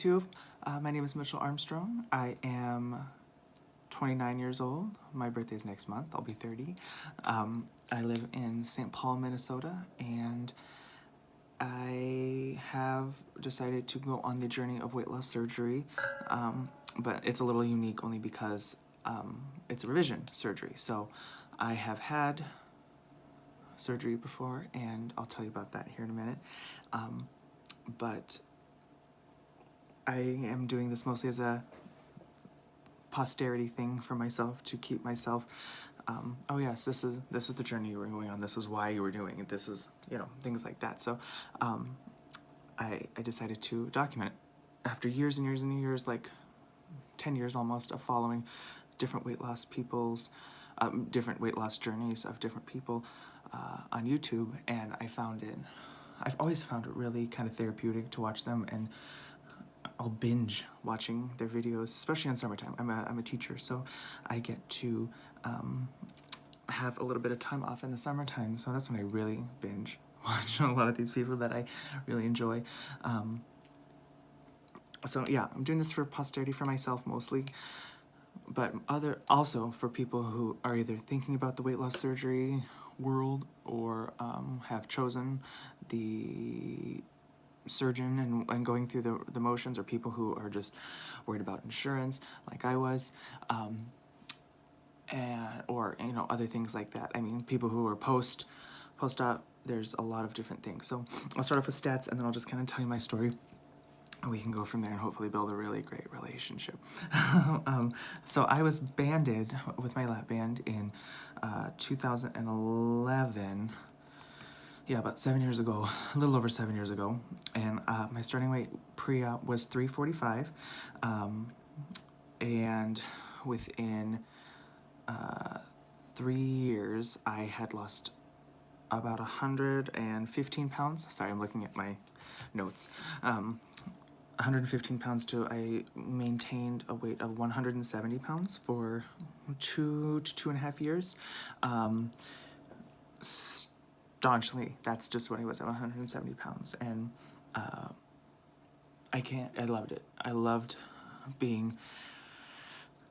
YouTube. My name is Mitchell Armstrong. I am 29 years old. My birthday is next month. I'll be 30. I live in St. Paul, Minnesota, and I have decided to go on the journey of weight loss surgery, but it's a little unique only because it's a revision surgery. So I have had surgery before, and I'll tell you about that here in a minute. But I am doing this mostly as a posterity thing for myself, to keep myself, oh yes, this is the journey you were going on, this is why you were doing it, this is, things like that. So I decided to document it after years and years and years, like 10 years almost, of following different weight loss people's, different weight loss journeys of different people on YouTube, and I've always found it really kind of therapeutic to watch them, and I'll binge watching their videos, especially in summertime. I'm a teacher, so I get to have a little bit of time off in the summertime, so that's when I really binge watch a lot of these people that I really enjoy. So yeah, I'm doing this for posterity, for myself mostly, but also for people who are either thinking about the weight loss surgery world or have chosen the surgeon and going through the motions, or people who are just worried about insurance like I was, or other things like that. I mean, people who are post-op, there's a lot of different things. So I'll start off with stats, and then I'll just kind of tell you my story, and we can go from there and hopefully build a really great relationship. So I was banded with my lap band in 2011. Yeah, about 7 years ago, a little over 7 years ago, and my starting weight pre-op was 345, and within 3 years, I had lost about 115 pounds. Sorry, I'm looking at my notes. 115 pounds to I maintained a weight of 170 pounds for 2 to 2.5 years. Staunchly, that's just what I was at, 170 pounds, and I loved it. I loved being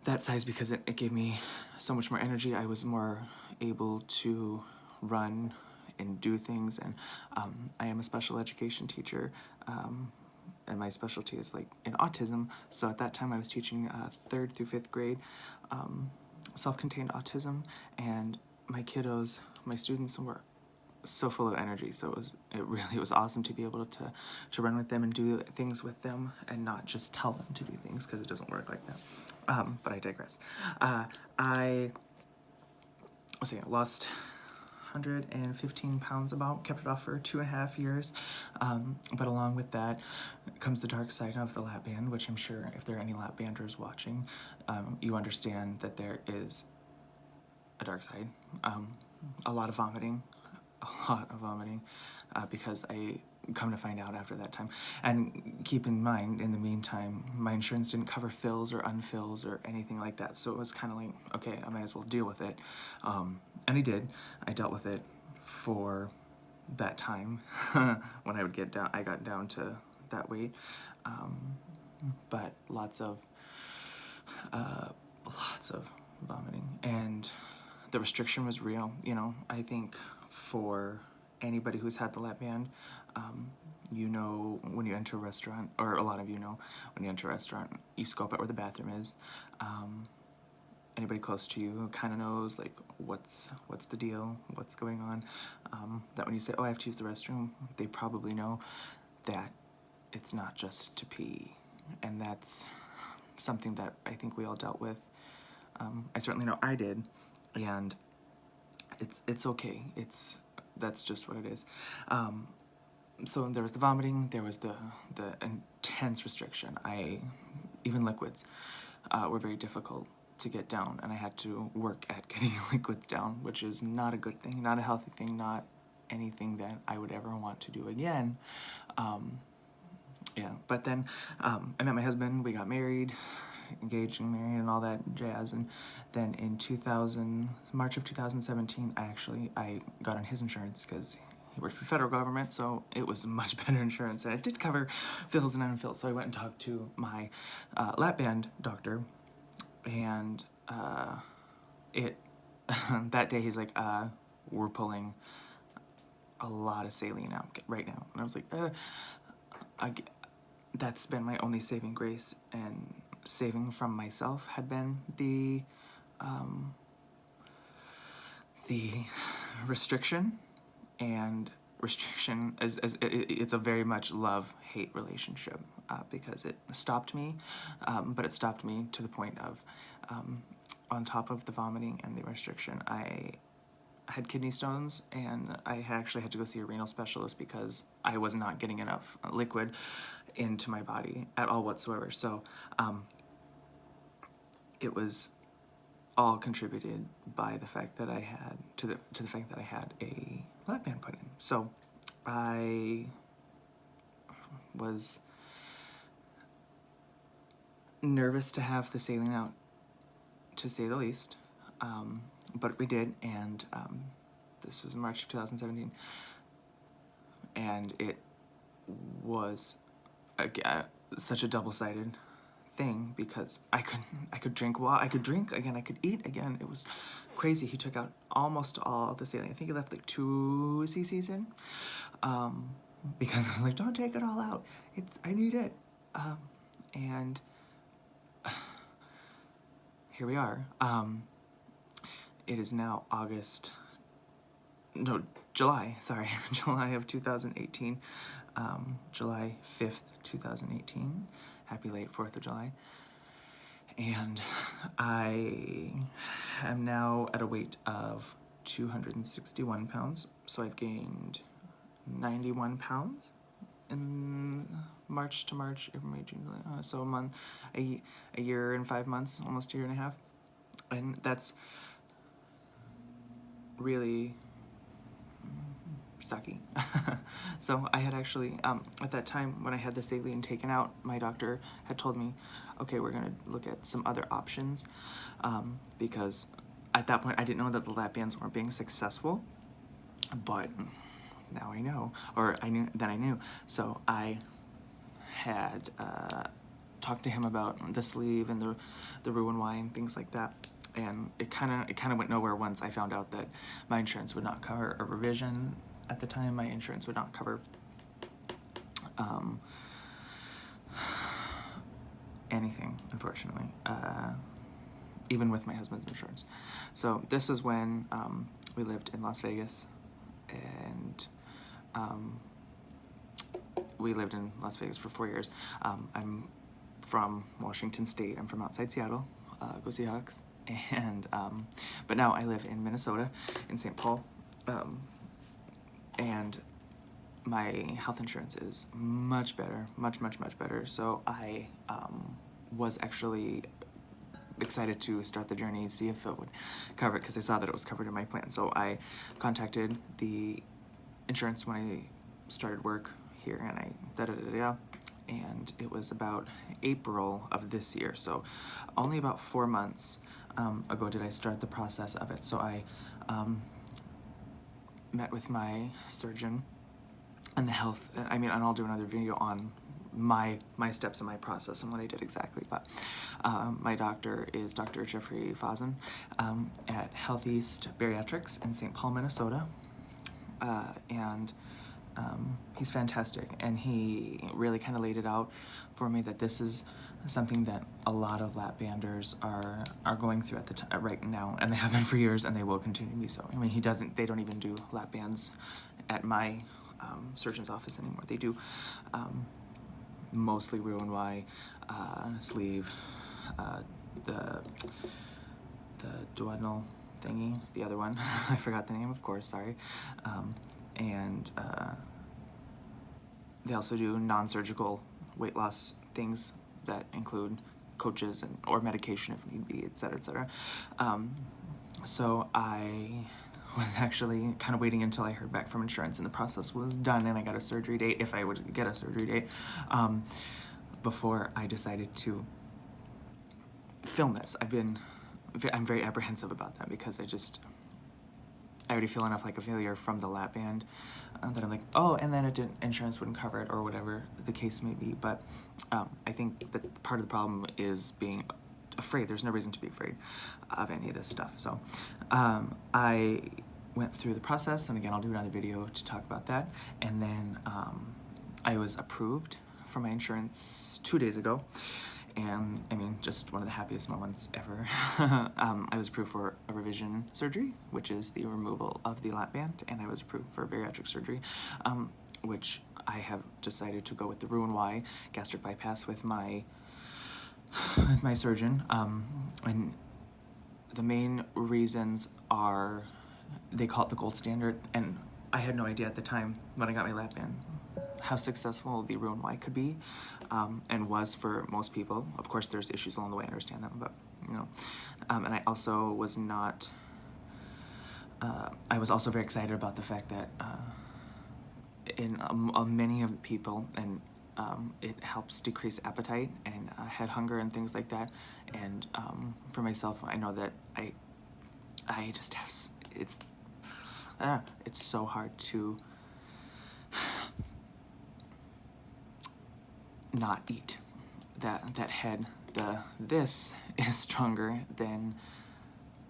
that size because it gave me so much more energy. I was more able to run and do things, and I am a special education teacher, and my specialty is like in autism. So at that time I was teaching 3rd through 5th grade self-contained autism, and my students were so full of energy, so it really was awesome to be able to run with them and do things with them and not just tell them to do things, because it doesn't work like that. But I digress. I lost 115 pounds about, kept it off for 2.5 years, but along with that comes the dark side of the lap band, which I'm sure if there are any lap banders watching, you understand that there is a dark side. A lot of vomiting, because I come to find out after that time. And keep in mind, in the meantime, my insurance didn't cover fills or unfills or anything like that, so it was kind of like, okay, I might as well deal with it. And I did. I dealt with it for that time when I got down to that weight. But lots of vomiting, and the restriction was real. I think for anybody who's had the lap band, when you enter a restaurant, or a lot of when you enter a restaurant, you scope out where the bathroom is. Anybody close to you kind of knows, like, what's the deal, what's going on. That when you say, oh, I have to use the restroom, they probably know that it's not just to pee, and that's something that I think we all dealt with. I certainly know I did, and it's okay. That's just what it is. So there was the vomiting, there was the intense restriction. Even liquids were very difficult to get down, and I had to work at getting liquids down, which is not a good thing, not a healthy thing, not anything that I would ever want to do again. Yeah, but then I met my husband, we got married, engaged and married and all that jazz, and then in March of 2017, I got on his insurance, because he worked for the federal government, so it was much better insurance, and it did cover fills and unfills. So I went and talked to my lapband doctor, and that day he's like, we're pulling a lot of saline out right now. And I was like, that's been my only saving grace, and saving from myself had been the restriction. And restriction it's a very much love-hate relationship, because it stopped me, but it stopped me to the point of, on top of the vomiting and the restriction, I had kidney stones, and I actually had to go see a renal specialist because I was not getting enough liquid into my body at all whatsoever. So it was all contributed by the fact that I had to the fact that I had a lapband put in. So I was nervous to have the saline out, to say the least, but we did, and this was March of 2017, and it was such a double-sided thing, because I could drink again, I could eat again. It was crazy. He took out almost all the saline. I think he left like 2 cc's in, because I was like, don't take it all out. I need it. And here we are. It is now July of 2018, July 5th, 2018. Happy late 4th of July. And I am now at a weight of 261 pounds, so I've gained 91 pounds in March to March, April, May, June, July, so a year and 5 months, almost a year and a half. And that's really sucky. So I had actually, at that time when I had the saline taken out, my doctor had told me, okay, we're gonna look at some other options, because at that point I didn't know that the lap bands weren't being successful, but now I know, or I knew. So I had talked to him about the sleeve and the RNY and things like that. And it kind of went nowhere once I found out that my insurance would not cover a revision. At the time, my insurance would not cover anything, unfortunately, even with my husband's insurance. So this is when we lived in Las Vegas, and we lived in Las Vegas for 4 years. I'm from Washington State. I'm from outside Seattle. Go Seahawks. And but now I live in Minnesota, in St. Paul, and my health insurance is much better, much better. So I was actually excited to start the journey, see if it would cover it, because I saw that it was covered in my plan. So I contacted the insurance when I started work here, and and it was about April of this year. So only about 4 months ago did I start the process of it. So I met with my surgeon and and I'll do another video on my steps and my process and what I did exactly, but my doctor is Dr. Jeffrey Fazen at Health East Bariatrics in St. Paul, Minnesota, and he's fantastic, and he really kind of laid it out for me that this is something that a lot of lap banders are going through at the time right now, and they have been for years, and they will continue to be so. I mean, they don't even do lap bands at my surgeon's office anymore. They do mostly RNY, sleeve, the duodenal thingy, the other one, I forgot the name, of course, sorry, and they also do non-surgical weight loss things that include coaches or medication if need be, etc., etc. So I was actually kind of waiting until I heard back from insurance and the process was done and I got a surgery date, if I would get a surgery date, before I decided to film this. I'm very apprehensive about that because I already feel enough like a failure from the lap band that I'm like, oh, and then insurance wouldn't cover it or whatever the case may be. But I think that part of the problem is being afraid. There's no reason to be afraid of any of this stuff. So I went through the process, and again, I'll do another video to talk about that. And then I was approved for my insurance 2 days ago. And I mean, just one of the happiest moments ever. I was approved for a revision surgery, which is the removal of the lap band, and I was approved for bariatric surgery, which I have decided to go with the RNY gastric bypass with my surgeon. And the main reasons are, they call it the gold standard, and I had no idea at the time when I got my lap band how successful the RNY could be, and was for most people. Of course, there's issues along the way, I understand that, but you know. And I also was not, I was also very excited about the fact that in many of the people, and it helps decrease appetite and head hunger and things like that. And for myself, I know that I just have, it's so hard to not eat. That head, this is stronger than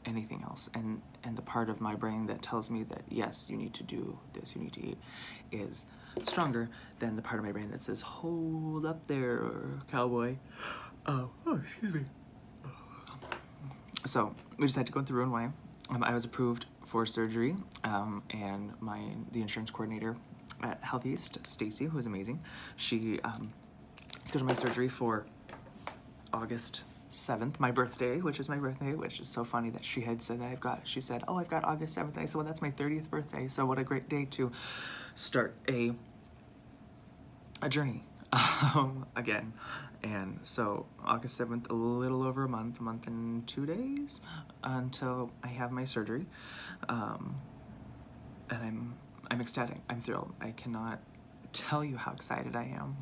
anything else, and the part of my brain that tells me that yes, you need to do this, you need to eat, is stronger than the part of my brain that says hold up there, cowboy. Oh, excuse me. So we decided to go through RNY. I was approved for surgery, and the insurance coordinator at Health East, Stacy, who is amazing, she scheduled my surgery for August 7th, my birthday, which is so funny that she had said that she said, oh, I've got August 7th. I said, well, that's my 30th birthday, so what a great day to start a journey again. And so August 7th, a little over a month and 2 days until I have my surgery. And I'm ecstatic. I'm thrilled. I cannot tell you how excited I am.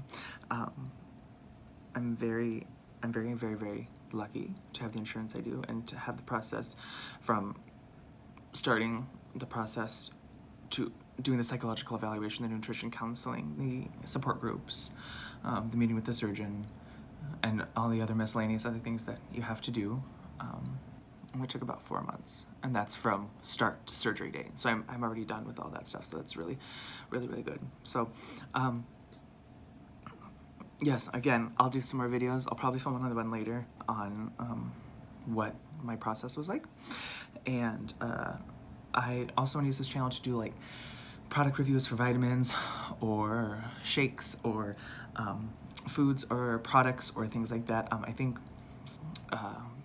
I'm very, very, very lucky to have the insurance I do, and to have the process from starting the process to doing the psychological evaluation, the nutrition counseling, the support groups, the meeting with the surgeon, and all the other miscellaneous other things that you have to do, which took about 4 months, and that's from start to surgery date. So I'm already done with all that stuff, so that's really, really, really good. So yes, again, I'll do some more videos. I'll probably film another one later on what my process was like. And I also want to use this channel to do like product reviews for vitamins or shakes or foods or products or things like that. I think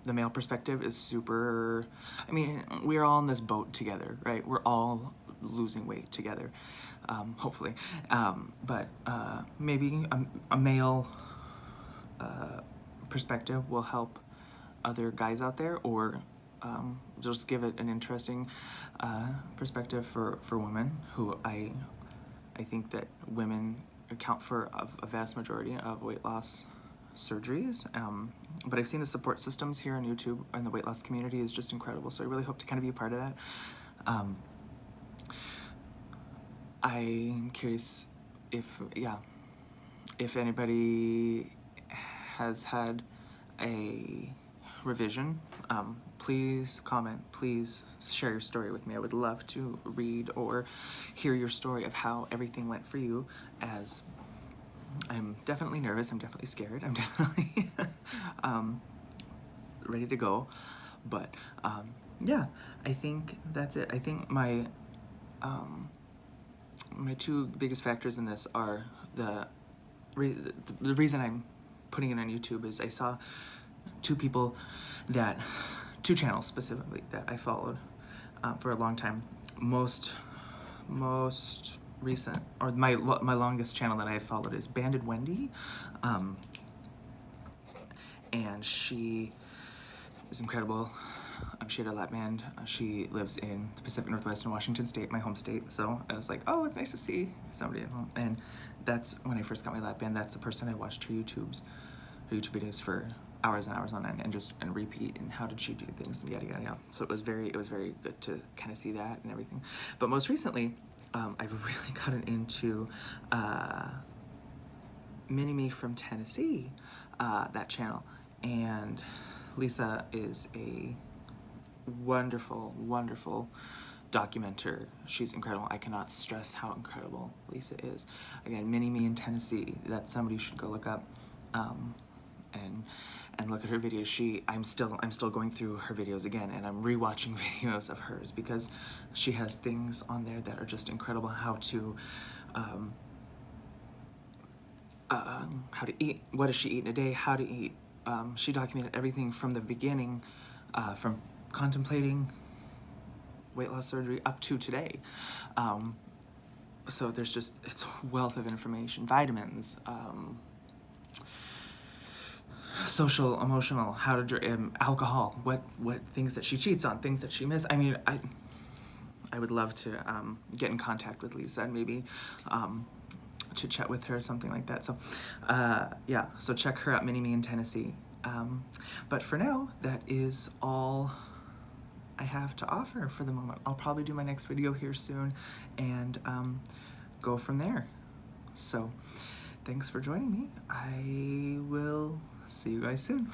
the male perspective is super, I mean, we're all in this boat together, right? We're all losing weight together, hopefully. But maybe a male perspective will help other guys out there, or just give it an interesting perspective for women, who I think that women account for a vast majority of weight loss surgeries. But I've seen the support systems here on YouTube and the weight loss community is just incredible, so I really hope to kind of be a part of that. I'm curious if anybody has had a revision, please comment, please share your story with me. I would love to read or hear your story of how everything went for you, as I'm definitely nervous, I'm definitely scared, I'm definitely ready to go. But yeah, I think that's it. I think my two biggest factors in this are the reason I'm putting it on YouTube is I saw two channels specifically that I followed for a long time. Most recent, or my longest channel that I followed is Banded Wendy, and she is incredible. She had a lap band. She lives in the Pacific Northwest in Washington State, my home state. So I was like, oh, it's nice to see somebody at home. And that's when I first got my lap band. That's the person I watched her YouTube videos for hours and hours on end and repeat, and how did she do things, and yada yada yada. So it was very good to kind of see that and everything. But most recently, I've really gotten into Mini-Me from Tennessee, that channel, and Lisa is a wonderful documenter. She's incredible. I cannot stress how incredible Lisa is. Again, Mini-Me in Tennessee, that's somebody you should go look up, and look at her videos. I'm still going through her videos again, and I'm rewatching videos of hers because she has things on there that are just incredible. How to eat, what does she eat in a day, how to eat. She documented everything from the beginning, from contemplating weight loss surgery up to today. So there's just, it's a wealth of information. Vitamins, social, emotional, how to drink, alcohol, what things that she cheats on, things that she missed. I mean, I would love to get in contact with Lisa and maybe to chat with her or something like that. So yeah, so check her out, Mini-Me in Tennessee. But for now, that is all I have to offer for the moment. I'll probably do my next video here soon and go from there. So thanks for joining me. I will see you guys soon.